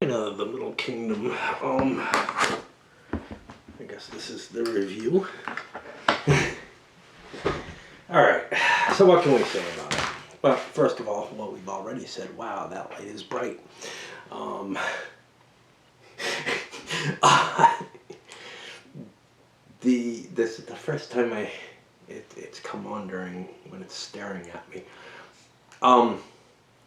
Talking of the Middle Kingdom, I guess this is the review. Alright, so what can we say about it? Well, first of all, what we've already said, wow, that light is bright. This is the first time it's come on during when it's staring at me.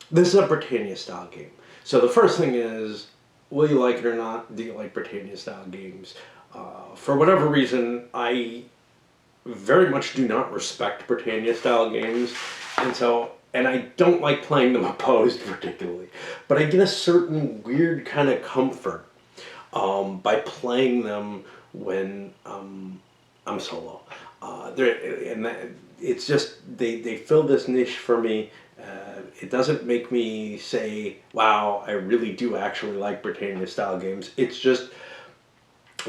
This is a Britannia style game. So the first thing is, will you like it or not? Do you like Britannia style games? For whatever reason, I very much do not respect Britannia style games, and I don't like playing them opposed particularly. But I get a certain weird kind of comfort by playing them when I'm solo. It's just they fill this niche for me. It doesn't make me say, wow, I really do actually like Britannia style games. It's just,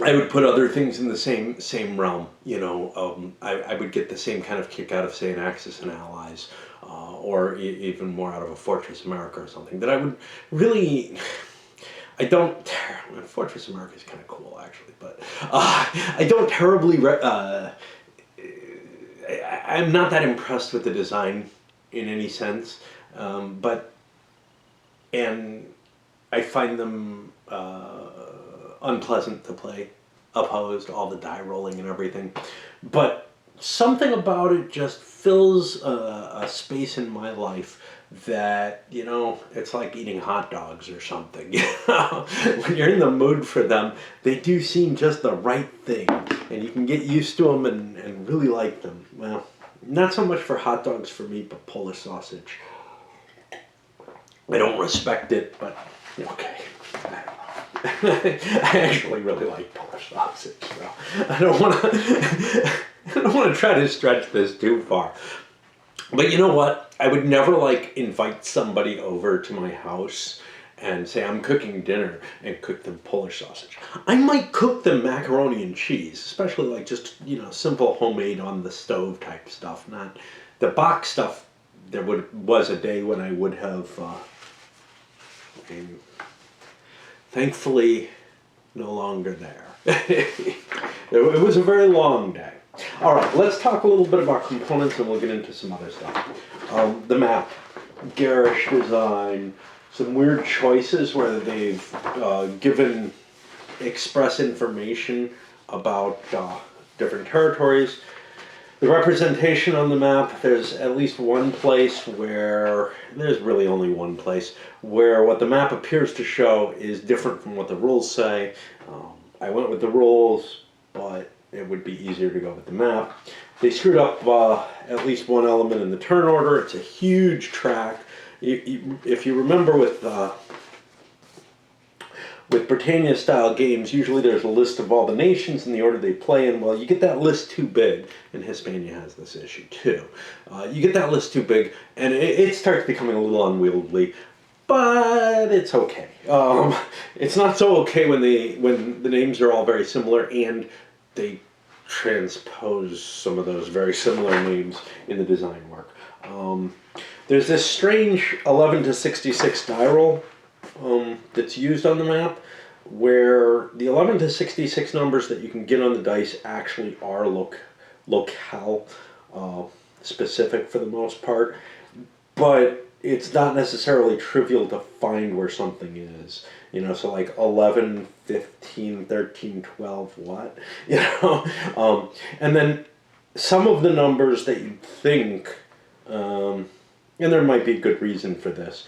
I would put other things in the same realm. You know, I would get the same kind of kick out of, say, an Axis and Allies, or even more out of a Fortress America or something. That I would really, I don't, Fortress America is kind of cool actually, but I don't terribly, I'm not that impressed with the design in any sense, and I find them unpleasant to play opposed, all the die rolling and everything. But something about it just fills a space in my life that, you know, it's like eating hot dogs or something. You know? When you're in the mood for them, they do seem just the right thing, and you can get used to them and really like them. Well, not so much for hot dogs for me, but Polish sausage. I don't respect it, but okay. I actually really like Polish sausage, so I don't want to try to stretch this too far. But you know what? I would never invite somebody over to my house and say I'm cooking dinner and cook them Polish sausage. I might cook them macaroni and cheese, especially just, you know, simple homemade on the stove type stuff, not the box stuff. There was a day when I would have, and thankfully no longer there. It was a very long day. All right, let's talk a little bit about components and we'll get into some other stuff. The map, garish design, some weird choices where they've given express information about different territories. The representation on the map, there's at least one place where, there's really only one place, where what the map appears to show is different from what the rules say. I went with the rules, but it would be easier to go with the map. They screwed up at least one element in the turn order. It's a huge track. If you remember with Britannia style games, usually there's a list of all the nations in the order they play in. Well, you get that list too big, and Hispania has this issue too. You get that list too big, and it starts becoming a little unwieldy, but it's okay. It's not so okay when the names are all very similar and they transpose some of those very similar names in the design work. There's this strange 11 to 66 die roll that's used on the map, where the 11 to 66 numbers that you can get on the dice actually are locale specific for the most part, but it's not necessarily trivial to find where something is. You know, so like 11, 15, 13, 12, what? You know? And then some of the numbers that you'd think, and there might be a good reason for this,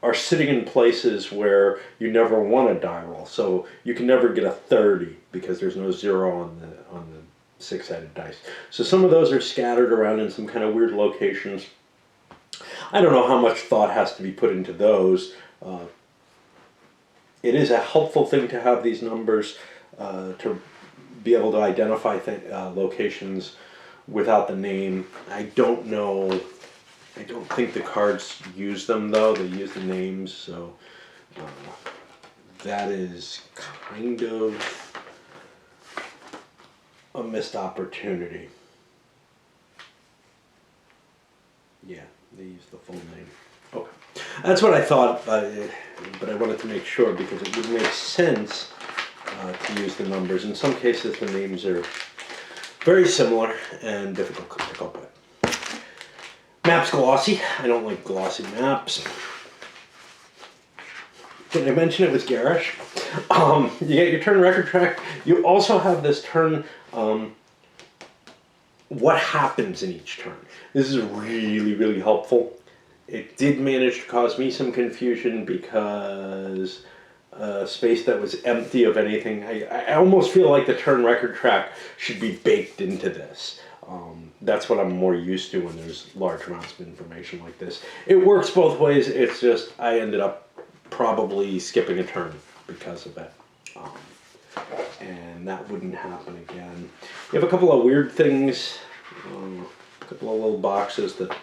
are sitting in places where you never want a die roll. So you can never get a 30 because there's no 0 on the six-sided dice. So some of those are scattered around in some kind of weird locations. I don't know how much thought has to be put into those. It is a helpful thing to have these numbers to be able to identify locations without the name. I don't know. I don't think the cards use them though. They use the names, so that is kind of a missed opportunity. Yeah, they use the full name. Okay. That's what I thought, but I wanted to make sure because it would make sense to use the numbers. In some cases, the names are very similar and difficult to pick up with. Map's glossy. I don't like glossy maps. Did I mention it was garish? You get your turn record track. You also have this turn, what happens in each turn. This is really, really helpful. It did manage to cause me some confusion because a space that was empty of anything, I almost feel like the turn record track should be baked into this. That's what I'm more used to when there's large amounts of information like this. It works both ways. It's just I ended up probably skipping a turn because of it. And that wouldn't happen again. You have a couple of weird things, a couple of little boxes that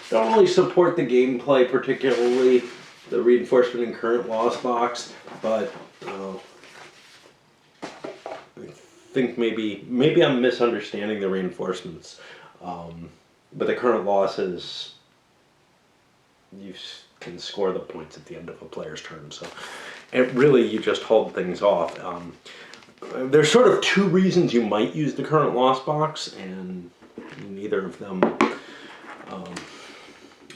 don't really support the gameplay particularly. The reinforcement and current loss box, but I think maybe I'm misunderstanding the reinforcements. But the current losses, you can score the points at the end of a player's turn. So really, you just hold things off. There's sort of two reasons you might use the current loss box, and neither of them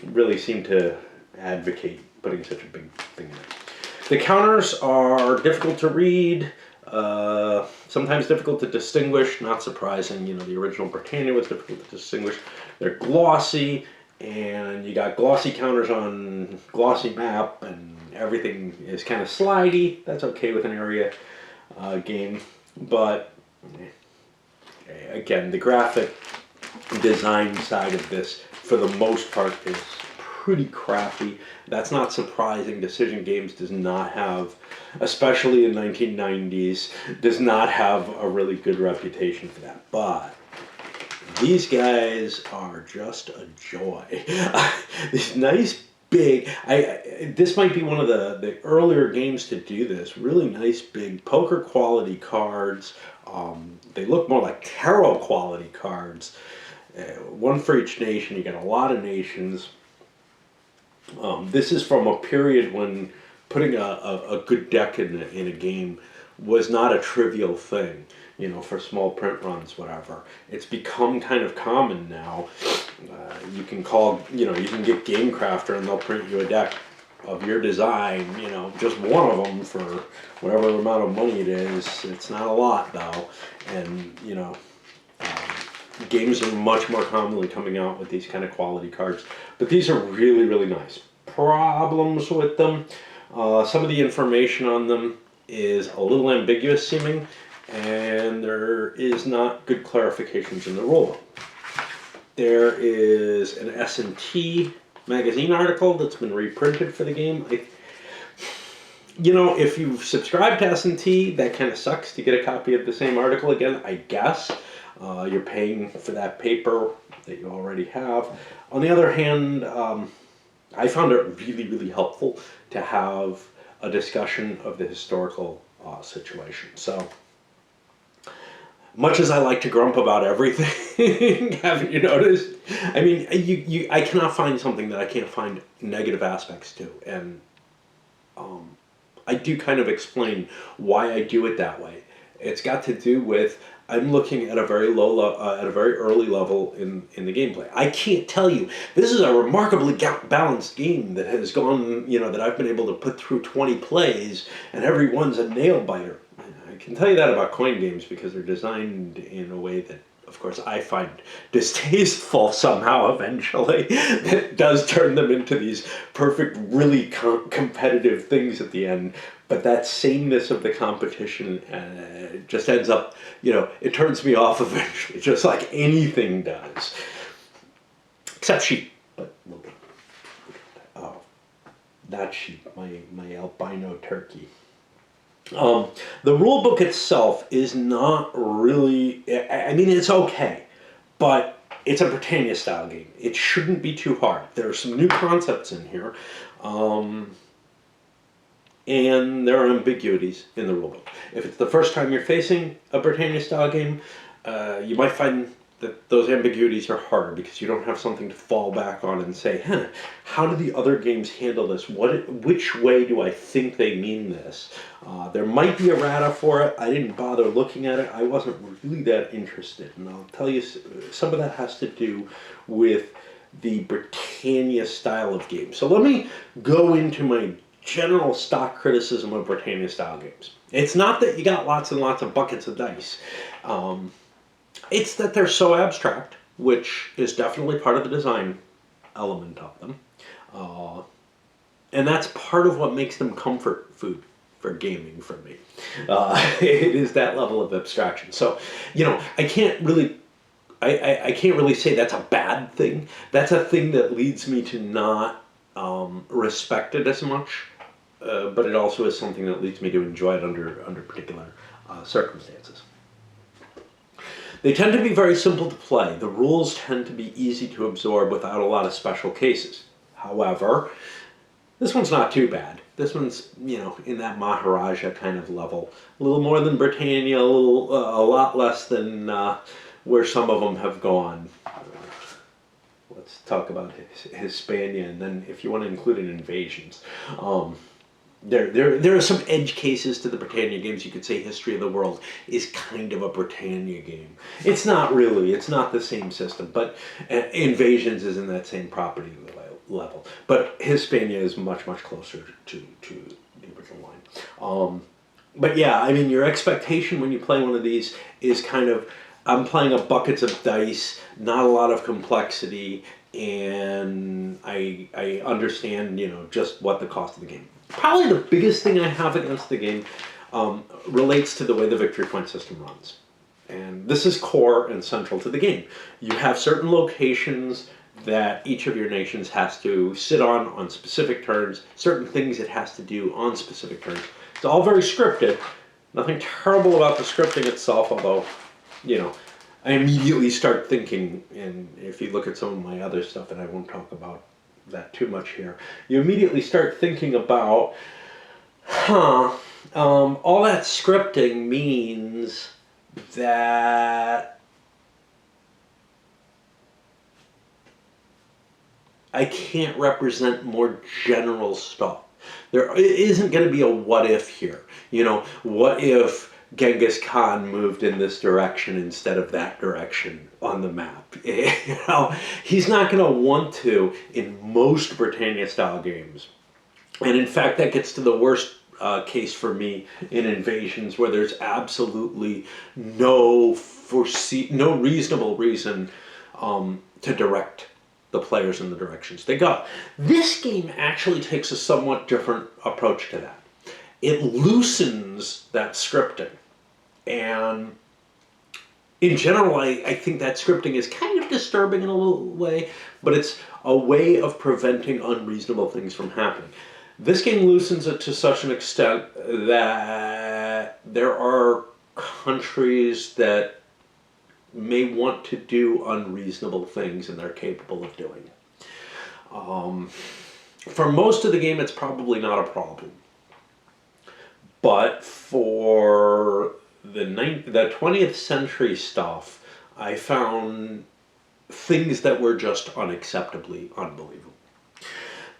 really seem to advocate putting such a big thing in it. The counters are difficult to read, sometimes difficult to distinguish, not surprising. You know, the original Britannia was difficult to distinguish. They're glossy, and you got glossy counters on glossy map, and everything is kind of slidey. That's okay with an area game, but again, the graphic design side of this, for the most part, is pretty crappy. That's not surprising. Decision Games does not have, especially in 1990s, does not have a really good reputation for that. But these guys are just a joy. These nice big, this might be one of the earlier games to do this. Really nice big poker quality cards. They look more like tarot quality cards. One for each nation. You got a lot of nations. This is from a period when putting a good deck in a game was not a trivial thing, you know, for small print runs, whatever. It's become kind of common now. You can call, you know, you can get GameCrafter and they'll print you a deck of your design, you know, just one of them for whatever amount of money it is. It's not a lot though, and you know, games are much more commonly coming out with these kind of quality cards, but these are really, really nice. Problems with them, some of the information on them is a little ambiguous seeming, and there is not good clarifications in the rulebook. There is an S&T magazine article that's been reprinted for the game. You know, if you've subscribed to S&T, that kind of sucks to get a copy of the same article again, I guess. You're paying for that paper that you already have. On the other hand, I found it really, really helpful to have a discussion of the historical situation. So, much as I like to grump about everything, haven't you noticed? I mean, I cannot find something that I can't find negative aspects to, and I do kind of explain why I do it that way. It's got to do with I'm looking at a very at a very early level in the gameplay. I can't tell you, this is a remarkably balanced game that has gone, you know, that I've been able to put through 20 plays, and every one's a nail biter. I can tell you that about coin games because they're designed in a way that, of course, I find distasteful somehow eventually. That does turn them into these perfect, really competitive things at the end. But that sameness of the competition just ends up, you know, it turns me off eventually, just like anything does. Except sheep. But look at oh, that sheep, my albino turkey. The rule book itself is not really, I mean, it's okay, but it's a Britannia style game. It shouldn't be too hard. There are some new concepts in here, and there are ambiguities in the rulebook. If it's the first time you're facing a Britannia style game, you might find that those ambiguities are harder because you don't have something to fall back on and say, how do the other games handle this? Which way do I think they mean this? There might be errata for it. I didn't bother looking at it. I wasn't really that interested. And I'll tell you, some of that has to do with the Britannia style of game. So let me go into my general stock criticism of Britannia style games. It's not that you got lots and lots of buckets of dice. It's that they're so abstract, which is definitely part of the design element of them. And that's part of what makes them comfort food for gaming for me. It is that level of abstraction. So, I can't really say that's a bad thing. That's a thing that leads me to not respect it as much, but it also is something that leads me to enjoy it under particular circumstances. They tend to be very simple to play. The rules tend to be easy to absorb without a lot of special cases. However, this one's not too bad. This one's, in that Maharaja kind of level. A little more than Britannia, a lot less than where some of them have gone. Let's talk about Hispania, and then if you want to include in invasions. There are some edge cases to the Britannia games. You could say History of the World is kind of a Britannia game. It's not really. It's not the same system, but Invasions is in that same property level. But Hispania is much, much closer to the original line. But yeah, I mean, your expectation when you play one of these is kind of, I'm playing a buckets of dice, not a lot of complexity, and I understand, just what the cost of the game. Probably the biggest thing I have against the game relates to the way the victory point system runs. And this is core and central to the game. You have certain locations that each of your nations has to sit on specific turns, certain things it has to do on specific turns. It's all very scripted. Nothing terrible about the scripting itself, although, I immediately start thinking, and if you look at some of my other stuff, and I won't talk about that too much here, you immediately start thinking about, all that scripting means that I can't represent more general stuff. There isn't going to be a what if here. What if Genghis Khan moved in this direction instead of that direction on the map? He's not going to want to in most Britannia-style games. And in fact, that gets to the worst case for me in Invasions, where there's absolutely no reasonable reason to direct the players in the directions they go. This game actually takes a somewhat different approach to that. It loosens that scripting. And in general, I think that scripting is kind of disturbing in a little way, but it's a way of preventing unreasonable things from happening. This game loosens it to such an extent that there are countries that may want to do unreasonable things, and they're capable of doing it. For most of the game, it's probably not a problem. But for the 20th century stuff, I found things that were just unacceptably unbelievable.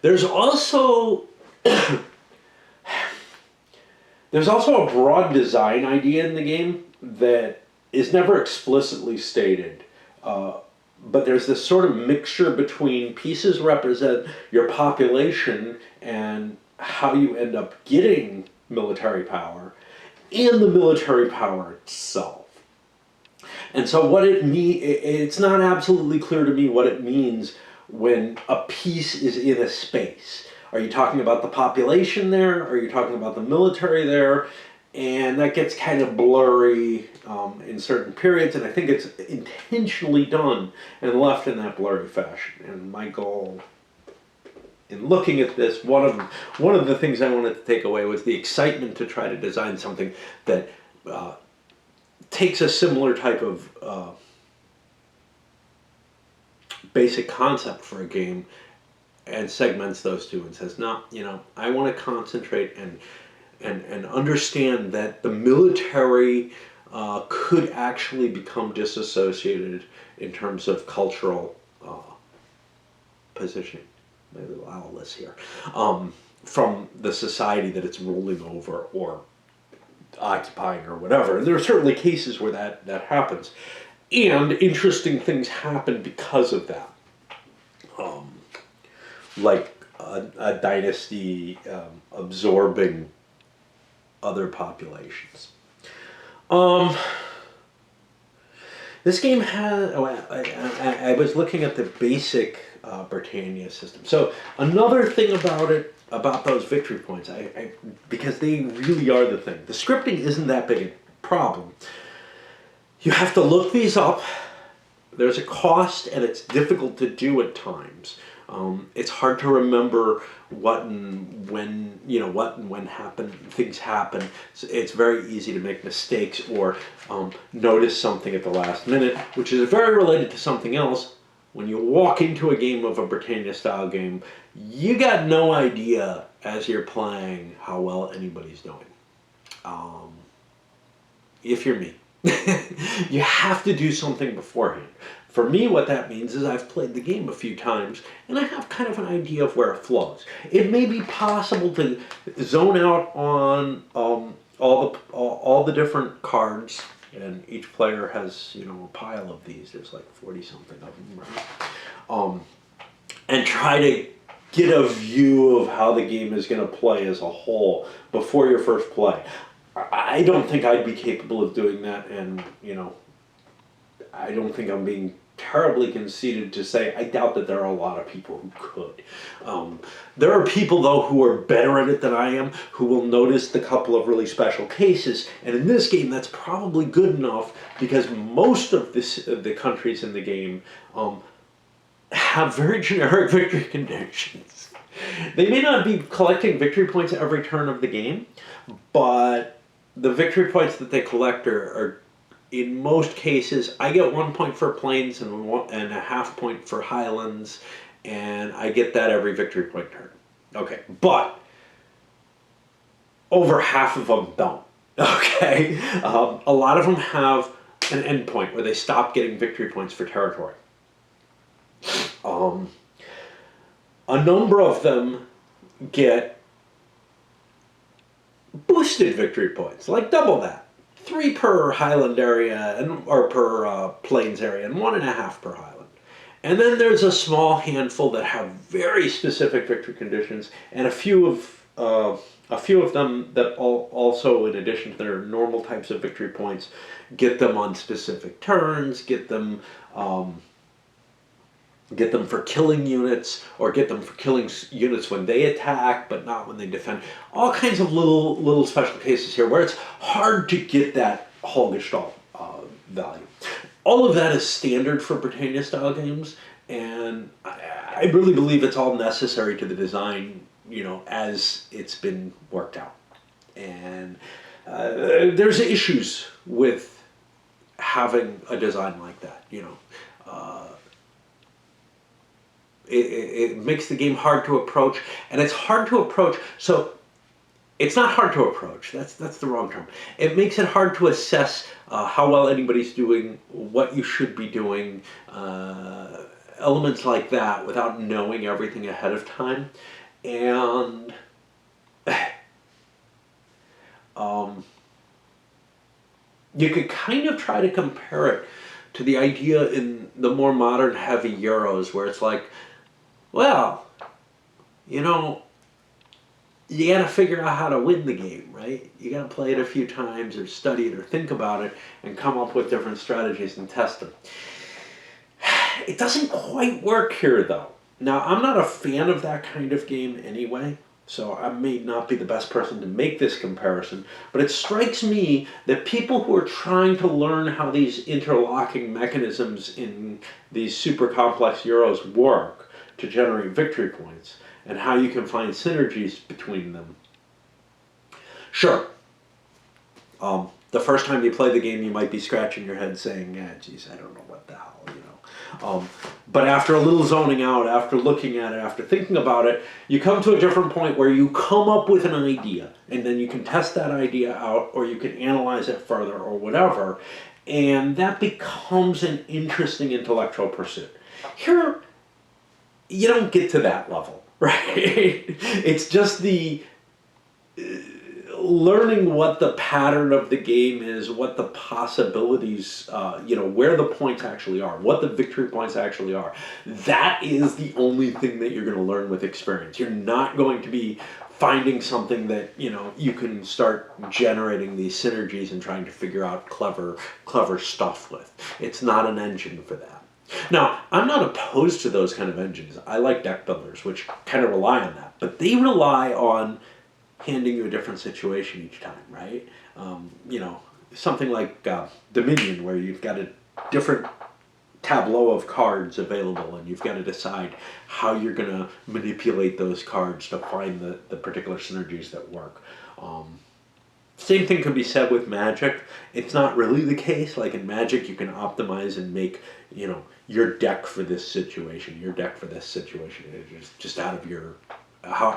There's also a broad design idea in the game that is never explicitly stated. But there's this sort of mixture between pieces represent your population and how you end up getting military power, and the military power itself. And so it's not absolutely clear to me what it means when a piece is in a space. Are you talking about the population there? Are you talking about the military there? And that gets kind of blurry in certain periods, and I think it's intentionally done and left in that blurry fashion. And my goal in looking at this, one of the things I wanted to take away was the excitement to try to design something that takes a similar type of basic concept for a game and segments those two and says, no, I want to concentrate and understand that the military could actually become disassociated in terms of cultural positioning. Maybe a little less here. From the society that it's ruling over or occupying or whatever. And there are certainly cases where that happens. And interesting things happen because of that. Like a dynasty absorbing other populations. This game has. Oh, I was looking at the basic Britannia system. So another thing about it, about those victory points, because they really are the thing. The scripting isn't that big a problem. You have to look these up. There's a cost, and it's difficult to do at times. It's hard to remember what and when happen. Things happen. It's very easy to make mistakes or notice something at the last minute, which is very related to something else. When you walk into a game of a Britannia-style game, you got no idea as you're playing how well anybody's doing. If you're me. You have to do something beforehand. For me, what that means is I've played the game a few times, and I have kind of an idea of where it flows. It may be possible to zone out on all the different cards, and each player has a pile of these. There's like 40-something of them, right? And try to get a view of how the game is going to play as a whole before your first play. I don't think I'd be capable of doing that, and I don't think I'm being terribly conceited to say I doubt that there are a lot of people who could. There are people, though, who are better at it than I am, who will notice the couple of really special cases, and in this game that's probably good enough because most of the countries in the game have very generic victory conditions. They may not be collecting victory points every turn of the game, but the victory points that they collect are in most cases, I get 1 point for plains and a half point for highlands, and I get that every victory point turn. Okay, but over half of them don't. Okay, a lot of them have an end point where they stop getting victory points for territory. A number of them get boosted victory points, like double that. 3 per highland area or per plains area, and 1.5 per highland. And then there's a small handful that have very specific victory conditions, and a few of them that also, in addition to their normal types of victory points, get them on specific turns, get them for killing units, or get them for killing units when they attack, but not when they defend. All kinds of little special cases here where it's hard to get that whole gestalt value. All of that is standard for Britannia-style games, and I really believe it's all necessary to the design, as it's been worked out. And there's issues with having a design like that, It makes the game hard to approach, and it's hard to approach. So it's not hard to approach. That's the wrong term. It makes it hard to assess how well anybody's doing, what you should be doing, elements like that, without knowing everything ahead of time. And you could kind of try to compare it to the idea in the more modern heavy Euros, where it's like, well, you gotta figure out how to win the game, right? You gotta play it a few times, or study it, or think about it, and come up with different strategies and test them. It doesn't quite work here, though. Now, I'm not a fan of that kind of game anyway, so I may not be the best person to make this comparison, but it strikes me that people who are trying to learn how these interlocking mechanisms in these super complex Euros work to generate victory points, and how you can find synergies between them. Sure, the first time you play the game, you might be scratching your head saying, yeah, geez, I don't know what the hell, But after a little zoning out, after looking at it, after thinking about it, you come to a different point where you come up with an idea, and then you can test that idea out, or you can analyze it further, or whatever, and that becomes an interesting intellectual pursuit. Here, you don't get to that level, right? It's just the learning what the pattern of the game is, what the possibilities, where the points actually are, what the victory points actually are. That is the only thing that you're going to learn with experience. You're not going to be finding something that, you can start generating these synergies and trying to figure out clever stuff with. It's not an engine for that. Now, I'm not opposed to those kind of engines. I like deck builders, which kind of rely on that. But they rely on handing you a different situation each time, right? Something like Dominion, where you've got a different tableau of cards available, and you've got to decide how you're going to manipulate those cards to find the particular synergies that work. Same thing could be said with Magic. It's not really the case. Like in Magic, you can optimize and make, your deck for this situation, your deck for this situation. It's just out of your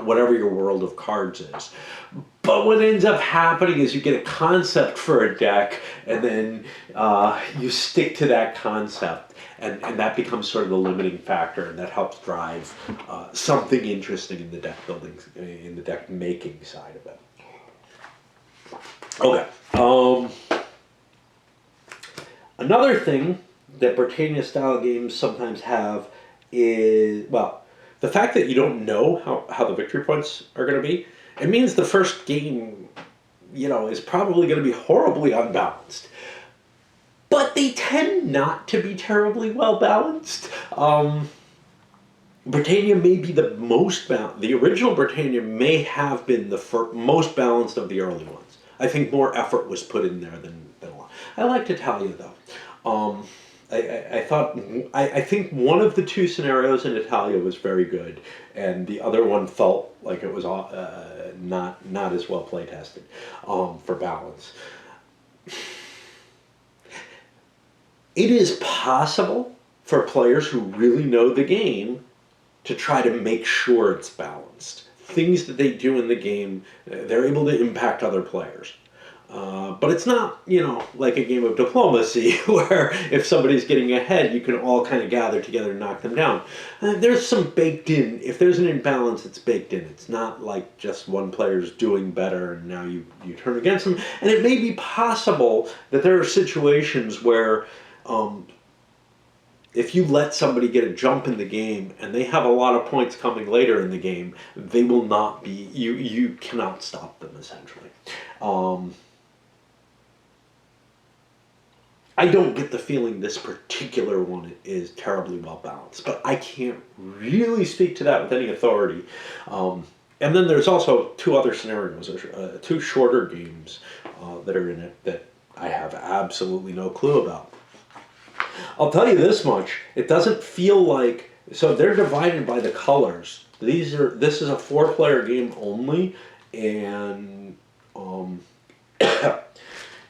whatever your world of cards is. But what ends up happening is you get a concept for a deck, and then you stick to that concept, and that becomes sort of the limiting factor, and that helps drive something interesting in the deck building, in the deck making side of it. Okay. Another thing that Britannia style games sometimes have is, the fact that you don't know how the victory points are going to be. It means the first game, is probably going to be horribly unbalanced. But they tend not to be terribly well balanced. Britannia may be the most balanced. The original Britannia may have been the most balanced of the early ones. I think more effort was put in there than a lot. I liked Italia, though. I think one of the two scenarios in Italia was very good, and the other one felt like it was not as well play tested for balance. It is possible for players who really know the game to try to make sure it's balanced. Things that they do in the game, they're able to impact other players. But it's not, like a game of diplomacy where if somebody's getting ahead, you can all kind of gather together and knock them down. There's some baked in. If there's an imbalance, it's baked in. It's not like just one player's doing better and now you turn against them. And it may be possible that there are situations where if you let somebody get a jump in the game and they have a lot of points coming later in the game, they will not be, you cannot stop them, essentially. I don't get the feeling this particular one is terribly well balanced, but I can't really speak to that with any authority. And then there's also two other scenarios, two shorter games that are in it that I have absolutely no clue about. I'll tell you this much, it doesn't feel like, so they're divided by the colors. This is a 4-player game only, and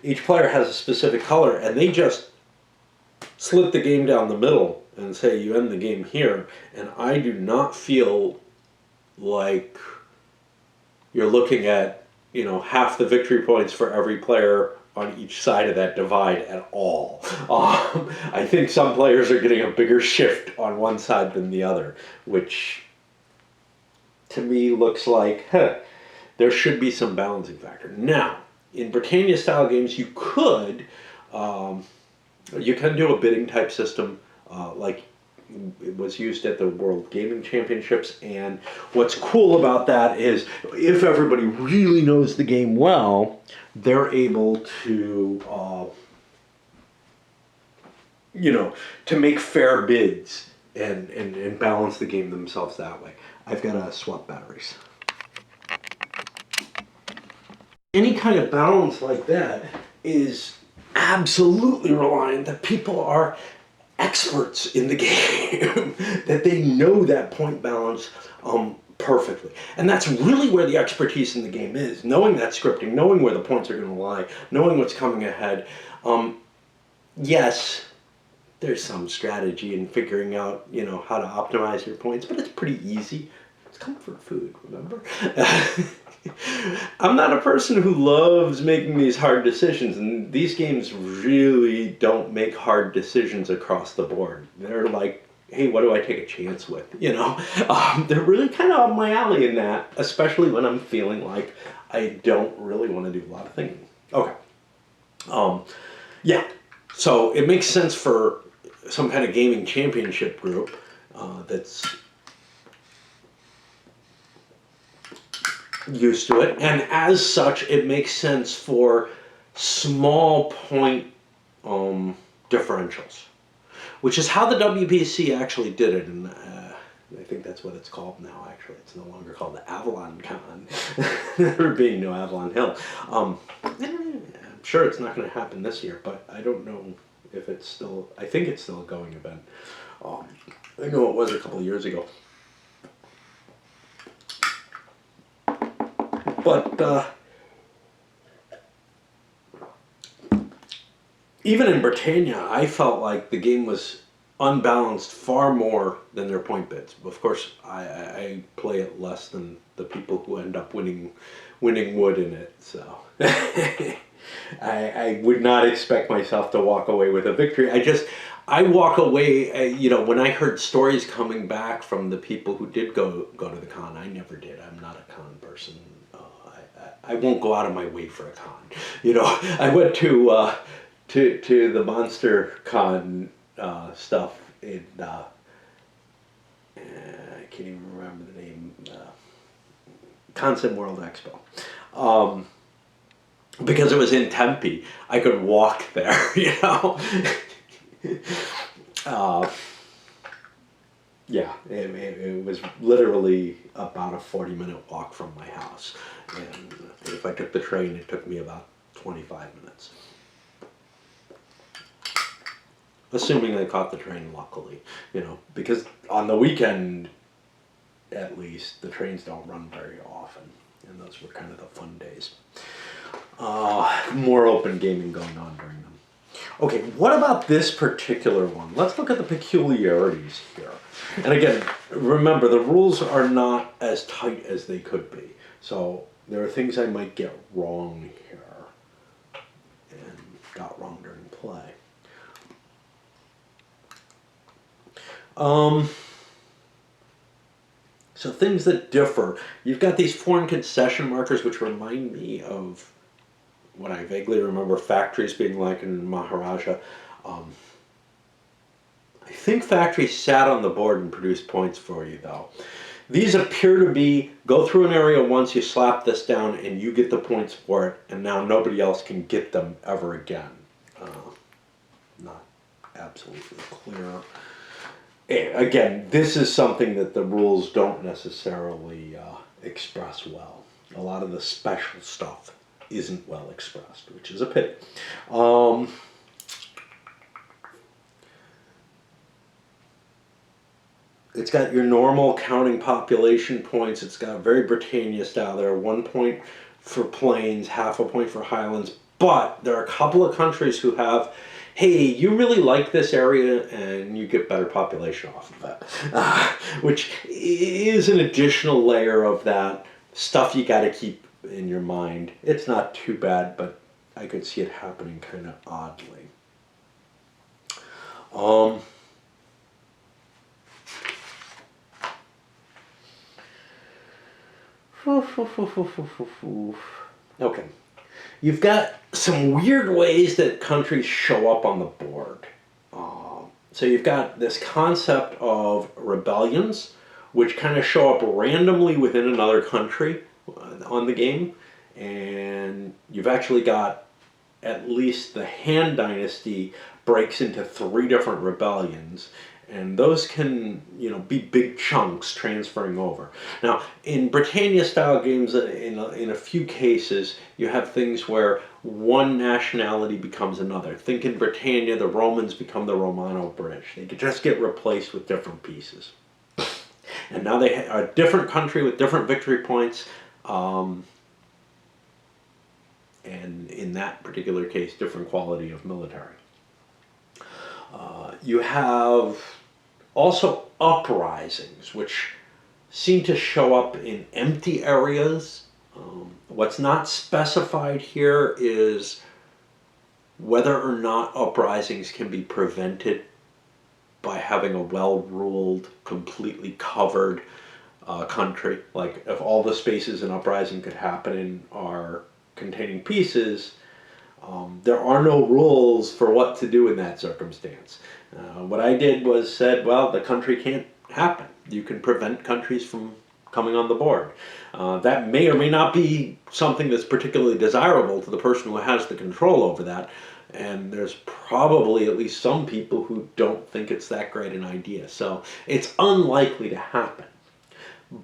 each player has a specific color, and they just slit the game down the middle and say you end the game here, and I do not feel like you're looking at, half the victory points for every player on each side of that divide at all. I think some players are getting a bigger shift on one side than the other, which to me looks like, there should be some balancing factor. Now, in Britannia style games, you can do a bidding type system, like it was used at the World Gaming Championships, and what's cool about that is if everybody really knows the game well, they're able to to make fair bids and balance the game themselves that way. I've got to swap batteries. Any kind of balance like that is absolutely reliant that people are experts in the game, that they know that point balance perfectly. And that's really where the expertise in the game is, knowing that scripting, knowing where the points are going to lie, knowing what's coming ahead. Yes, there's some strategy in figuring out, how to optimize your points, but it's pretty easy. It's comfort food, remember? I'm not a person who loves making these hard decisions, and these games really don't make hard decisions across the board. They're like, hey, what do I take a chance with? They're really kind of up my alley in that, especially when I'm feeling like I don't really want to do a lot of thinking. Okay. Yeah. So it makes sense for some kind of gaming championship group that's used to it, and as such, it makes sense for small point differentials, which is how the WPC actually did it, and I think that's what it's called now. Actually, it's no longer called the Avalon Con. There being no Avalon Hill. I'm sure it's not going to happen this year, but I don't know if it's still. I think it's still a going event. I know it was a couple of years ago. But even in Britannia, I felt like the game was unbalanced far more than their point bids. Of course, I play it less than the people who end up winning wood in it. So I would not expect myself to walk away with a victory. I walk away, when I heard stories coming back from the people who did go to the con. I never did. I'm not a con person. I won't go out of my way for a con. I went to the Monster Con stuff in I can't even remember the name. Concept World Expo. Because it was in Tempe, I could walk there. Yeah, it was literally about a 40-minute walk from my house. And if I took the train, it took me about 25 minutes. Assuming I caught the train, luckily. Because on the weekend, at least, the trains don't run very often. And those were kind of the fun days. More open gaming going on during them. Okay, what about this particular one? Let's look at the peculiarities here. And again, remember, the rules are not as tight as they could be. So there are things I might get wrong here and got wrong during play. So things that differ. You've got these foreign concession markers which remind me of what I vaguely remember factories being like in Maharaja. I think factories sat on the board and produced points for you, though. These appear to be, go through an area once, you slap this down, and you get the points for it, and now nobody else can get them ever again. Not absolutely clear. Again, this is something that the rules don't necessarily express well. A lot of the special stuff isn't well expressed, which is a pity. It's got your normal counting population points. It's got very Britannia style. There are 1 point for plains, half a point for highlands. But there are a couple of countries who have, hey, you really like this area and you get better population off of it. Which is an additional layer of that stuff you got to keep in your mind. It's not too bad, but I could see it happening kind of oddly. Okay. You've got some weird ways that countries show up on the board. So you've got this concept of rebellions, which kind of show up randomly within another country on the game. And you've actually got at least the Han Dynasty breaks into 3 different rebellions. And those can, be big chunks transferring over. Now, in Britannia-style games, in a few cases, you have things where one nationality becomes another. Think in Britannia, the Romans become the Romano-British. They could just get replaced with different pieces. And now they are a different country with different victory points. And in that particular case, different quality of military. You have also uprisings, which seem to show up in empty areas. What's not specified here is whether or not uprisings can be prevented by having a well-ruled, completely covered country. Like if all the spaces an uprising could happen in are containing pieces, there are no rules for what to do in that circumstance. What I did was said, well, the country can't happen. You can prevent countries from coming on the board. That may or may not be something that's particularly desirable to the person who has the control over that. And there's probably at least some people who don't think it's that great an idea. So it's unlikely to happen.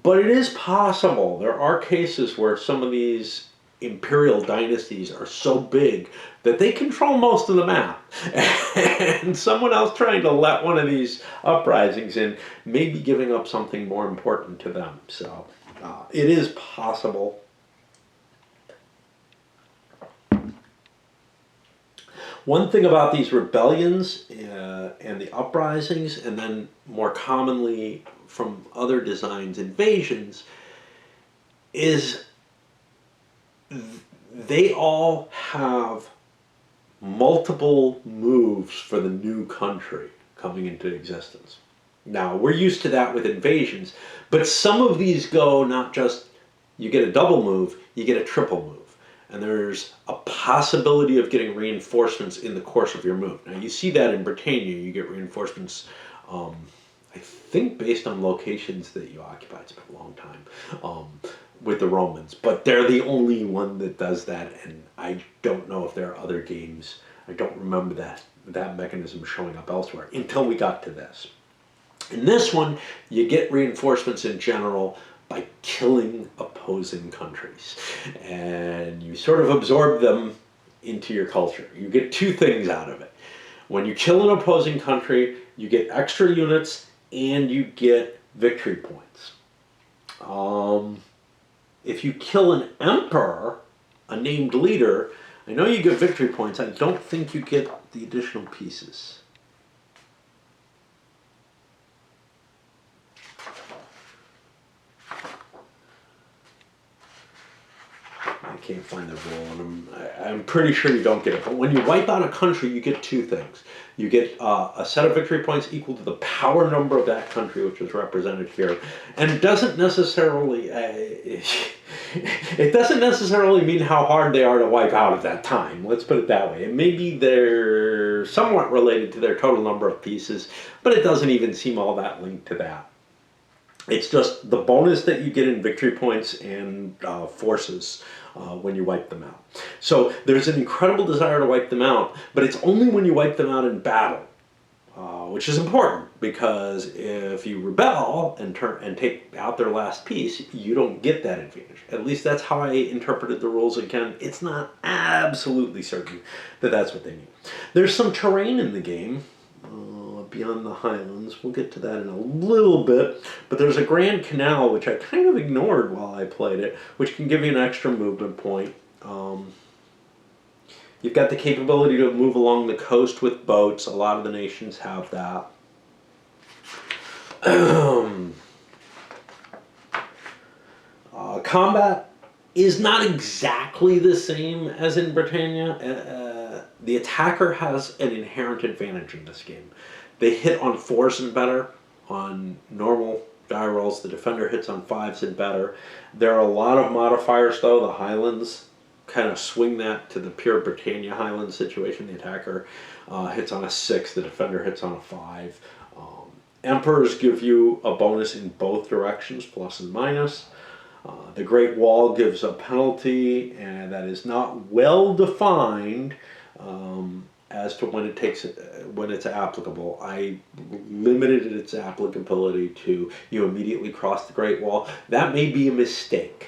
But it is possible. There are cases where some of these imperial dynasties are so big that they control most of the map. And someone else trying to let one of these uprisings in may be giving up something more important to them. So it is possible. One thing about these rebellions and the uprisings, and then more commonly from other designs, invasions, is they all have multiple moves for the new country coming into existence. Now, we're used to that with invasions, but some of these go not just you get a double move, you get a triple move. And there's a possibility of getting reinforcements in the course of your move. Now, you see that in Britannia, you get reinforcements, I think based on locations that you occupy. It's been a long time, with the Romans. But they're the only one that does that, and I don't know if there are other games. I don't remember that mechanism showing up elsewhere until we got to this. In this one, you get reinforcements in general by killing opposing countries. And you sort of absorb them into your culture. You get two things out of it. When you kill an opposing country, you get extra units and you get victory points. If you kill an emperor, a named leader, I know you get victory points. I don't think you get the additional pieces. I can't find the rule on them. I'm pretty sure you don't get it. But when you wipe out a country, you get two things. You get a set of victory points equal to the power number of that country, which is represented here. And it doesn't necessarily mean how hard they are to wipe out at that time. Let's put it that way. And maybe they're somewhat related to their total number of pieces, but it doesn't even seem all that linked to that. It's just the bonus that you get in victory points and forces when you wipe them out. So there's an incredible desire to wipe them out, but it's only when you wipe them out in battle, which is important, because if you rebel and take out their last piece, you don't get that advantage. At least that's how I interpreted the rules. Again, it's not absolutely certain that that's what they mean. There's some terrain in the game. Beyond the highlands. We'll get to that in a little bit. But there's a Grand Canal, which I kind of ignored while I played it, which can give you an extra movement point. You've got the capability to move along the coast with boats. A lot of the nations have that. Combat is not exactly the same as in Britannia. The attacker has an inherent advantage in this game. They hit on 4s and better. On normal die rolls, the defender hits on 5s and better. There are a lot of modifiers, though. The Highlands kind of swing that to the pure Britannia Highlands situation. The attacker hits on a 6, the defender hits on a 5. Emperors give you a bonus in both directions, plus and minus. The Great Wall gives a penalty, and that is not well defined as to when it's applicable. I limited its applicability to you immediately cross the Great Wall. That may be a mistake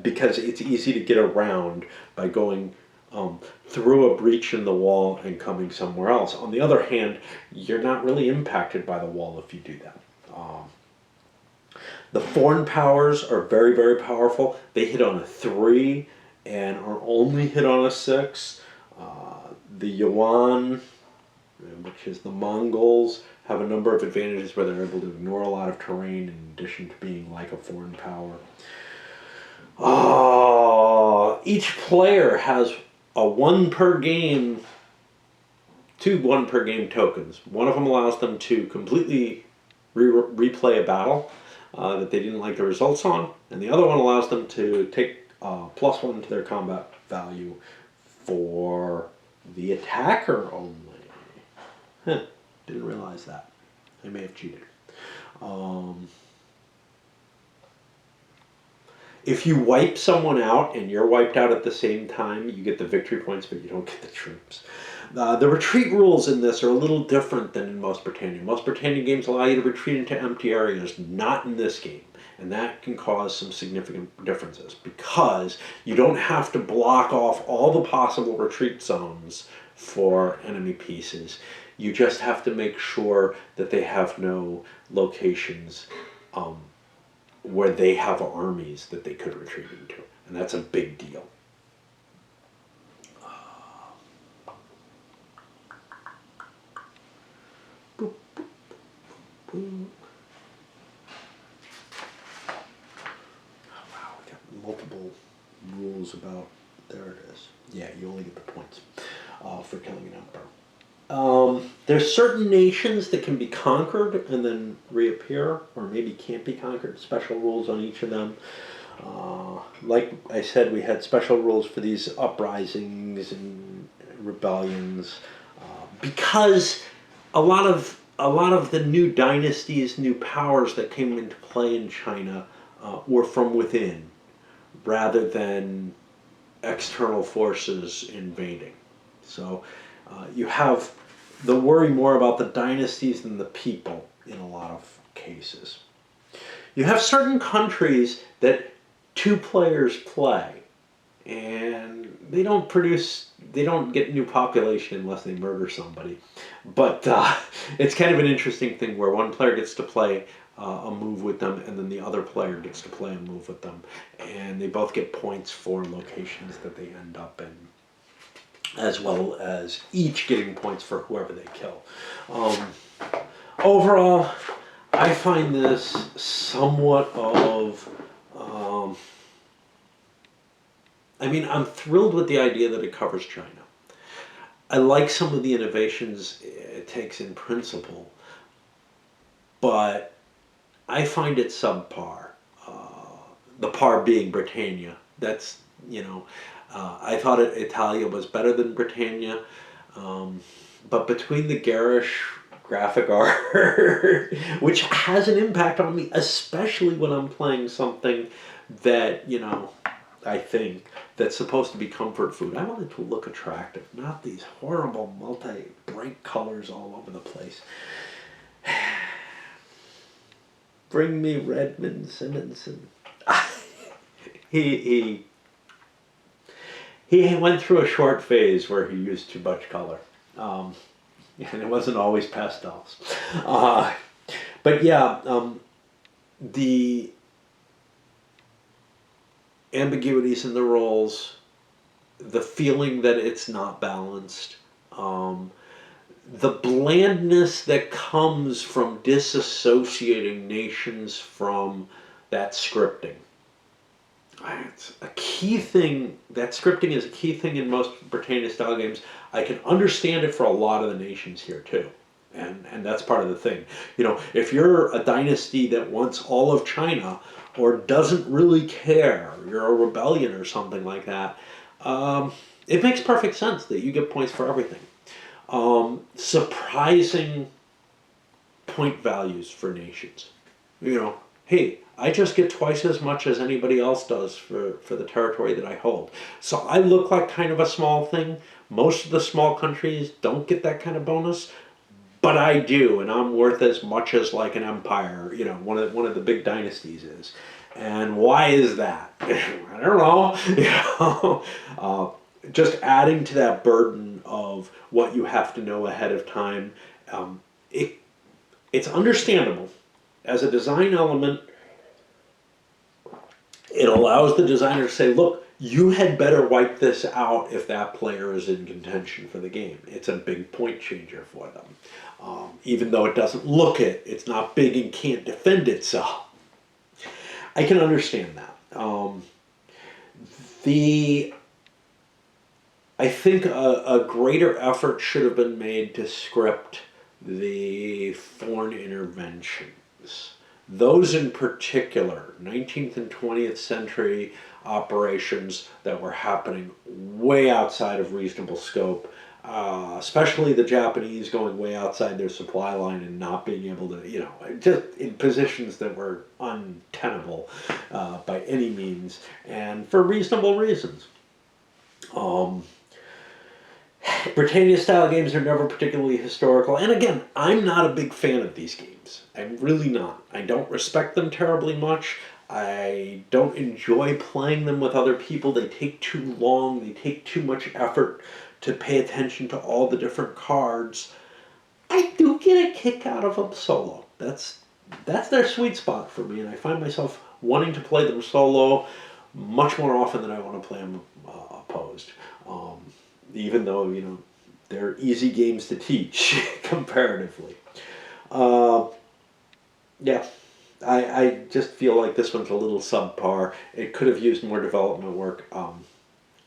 because it's easy to get around by going through a breach in the wall and coming somewhere else. On the other hand, you're not really impacted by the wall if you do that. The foreign powers are very, very powerful. They hit on a 3 and are only hit on a 6. The Yuan which is the Mongols have a number of advantages where they're able to ignore a lot of terrain in addition to being like a foreign power. Each player has a one per game, two one per game tokens. One of them allows them to completely replay a battle that they didn't like the results on, and the other one allows them to take +1 to their combat value for the attacker only. Huh, didn't realize that. I may have cheated. If you wipe someone out and you're wiped out at the same time, you get the victory points, but you don't get the troops. The retreat rules in this are a little different than in most Britannia. Most Britannia games allow you to retreat into empty areas, not in this game. And that can cause some significant differences because you don't have to block off all the possible retreat zones for enemy pieces. You just have to make sure that they have no locations where they have armies that they could retreat into. And that's a big deal. Boop, boop, boop. Oh, wow, we got multiple rules about, there it is. Yeah, you only get the points for killing an emperor. There's certain nations that can be conquered and then reappear, or maybe can't be conquered. Special rules on each of them. Like I said, we had special rules for these uprisings and rebellions because a lot of the new dynasties, new powers that came into play in China were from within, rather than external forces invading. So you have the worry more about the dynasties than the people in a lot of cases. You have certain countries that two players play, and they don't get new population unless they murder somebody. But it's kind of an interesting thing where one player gets to play a move with them, and then the other player gets to play a move with them. And they both get points for locations that they end up in, as well as each getting points for whoever they kill. Overall, I find this somewhat of... I'm thrilled with the idea that it covers China. I like some of the innovations it takes in principle, but I find it subpar. The par being Britannia. That's, I thought Italia was better than Britannia, but between the garish graphic art, which has an impact on me, especially when I'm playing something that, I think that's supposed to be comfort food. I want it to look attractive, not these horrible bright colors all over the place. Bring me Redmond Simonson. He went through a short phase where he used too much color, and it wasn't always pastels. But yeah, the ambiguities in the roles, the feeling that it's not balanced, the blandness that comes from disassociating nations from that scripting. It's a key thing. That scripting is a key thing in most Britannia-style games. I can understand it for a lot of the nations here too, and that's part of the thing. If you're a dynasty that wants all of China or doesn't really care, you're a rebellion or something like that, it makes perfect sense that you get points for everything. Surprising point values for nations. Hey, I just get twice as much as anybody else does for the territory that I hold. So I look like kind of a small thing. Most of the small countries don't get that kind of bonus, but I do, and I'm worth as much as like an empire, one of the big dynasties is. And why is that? I don't know. Just adding to that burden of what you have to know ahead of time. It's understandable. As a design element, it allows the designer to say, look, You had better wipe this out if that player is in contention for the game. It's a big point changer for them. Even though it doesn't look it, it's not big and can't defend itself. I can understand that. The I think a greater effort should have been made to script the foreign interventions. Those in particular, 19th and 20th century operations that were happening way outside of reasonable scope, especially the Japanese going way outside their supply line and not being able to, just in positions that were untenable by any means, and for reasonable reasons. Um, Britannia style games are never particularly historical. And again, I'm not a big fan of these games. I'm really not. I don't respect them terribly much. I don't enjoy playing them with other people. They take too long. They take too much effort to pay attention to all the different cards. I do get a kick out of them solo. That's their sweet spot for me, and I find myself wanting to play them solo much more often than I want to play them opposed. Even though they're easy games to teach comparatively. Yeah, I just feel like this one's a little subpar. It could have used more development work.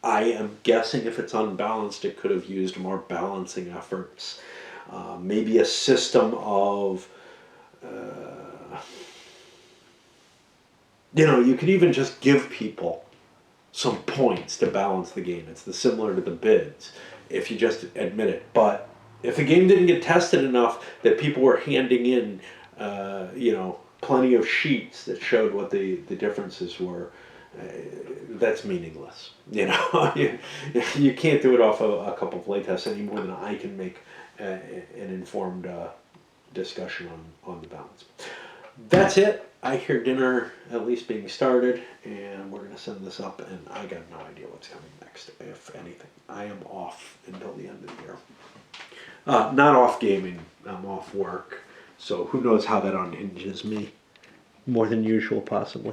I am guessing if it's unbalanced, it could have used more balancing efforts. Maybe a system of, you could even just give people some points to balance the game. It's similar to the bids, if you just admit it. But if the game didn't get tested enough that people were handing in, plenty of sheets that showed what the differences were, that's meaningless. You can't do it off of a couple of playtests any more than I can make an informed discussion on the balance. That's it. I hear dinner at least being started, and we're going to send this up, and I got no idea what's coming next, if anything. I am off until the end of the year. Not off gaming, I'm off work, so who knows how that unhinges me. More than usual, possibly.